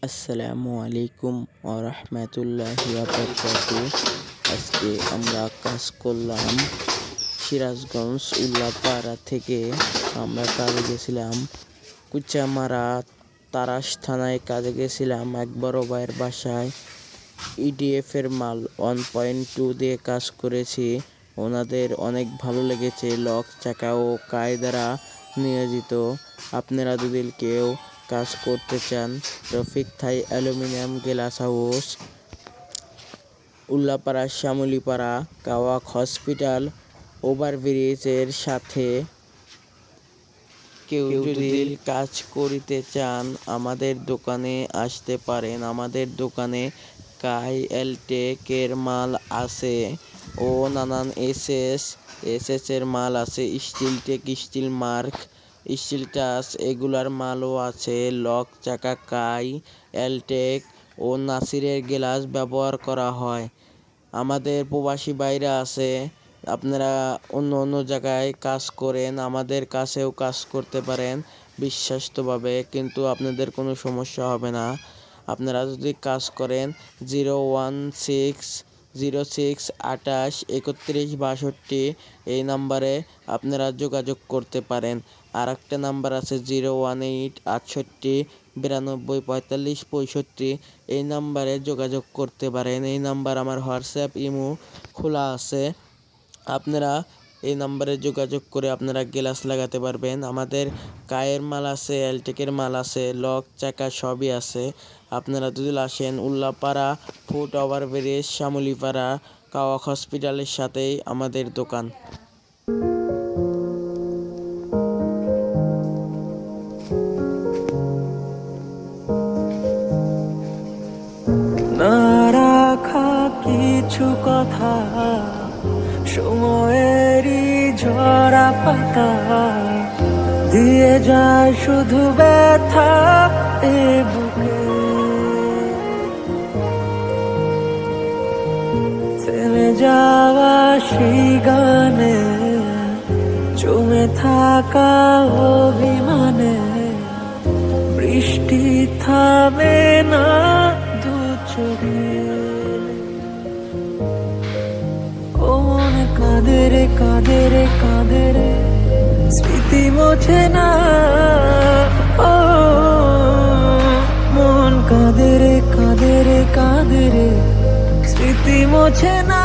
আসসালামু আলাইকুম ওয়া রাহমাতুল্লাহি ওয়া বারাকাতুহু। আজকে আমরা কাজ করলাম সিরাজগঞ্জ উল্লাপাড়া থেকে। আমরা কাজে গেছিলাম কুচামারা তারাস থানায় কাজে গেছিলাম এক বড় ভাইয়ের বাসায়। ইডিএফের মাল 1.2 দিয়ে কাজ করেছি। ওনাদের অনেক ভালো লেগেছে। লক, চাকা ও কাই দ্বারা নিয়োজিত। আপনারা যদি কেউ কাজ করতে চান, Rafiq Thai aluminium glass house, Ullapara, Shyamolipara, Kawak hospital ওভারব্রিজের সাথে কেউ যদি কাজ করিতে চান আমাদের দোকানে আসতে পারেন। আমাদের দোকানে কাই, এলটেকের মাল আছে ও নানান এসএস এর মাল আছে। Steeltech, Steel Mark, Steel Touch এগুলার মালও আছে। লক, চাকা, কাই, এলটেক ও নাসিরের গ্লাস ব্যবহার করা হয়। আমাদের প্রবাসী ভাইরা আছে, আপনারা অন্য জায়গায় কাজ করেন, আমাদের কাছেও কাজ করতে পারেন বিশ্বাস্তভাবে, কিন্তু আপনাদের কোনো সমস্যা হবে না। আপনারা যদি কাজ করেন 01606283162 এই নাম্বারে আপনারা যোগাযোগ করতে পারেন। আর একটা নাম্বার আছে 01868924565 এই নাম্বারে যোগাযোগ করতে পারেন। এই নাম্বার আমার হোয়াটসঅ্যাপ, ইমো খোলা আছে। আপনারা এই নাম্বারে যোগাযোগ করে আপনারা গ্লাস লাগাতে পারবেন। আমাদের কায়ের মাল আছে, এলটেকের মাল আছে, লক, চাকা সবই আছে। আপনারা যদি আসেন, উল্লাপাড়া ফুট ওভারব্রিজ, শ্যামলীপাড়া, কাওয়াক হসপিটালের সাথেই আমাদের দোকান। না রাখা কিছু কথা সময়েরই ঝরা পাতা দিয়ে যায় শুধু ব্যথা এ বুকে। থেমে যাওয়া সেই গানে জমে থাকা অভিমানে বৃষ্টি থামে না দু চোখে। ও মনে কাঁদে রে, কাঁদে রে, কাঁদে রে, স্মৃতি মোছে না। ও মন কাঁদে রে, কাঁদে রে, কাঁদে রে, স্মৃতি মোছে না।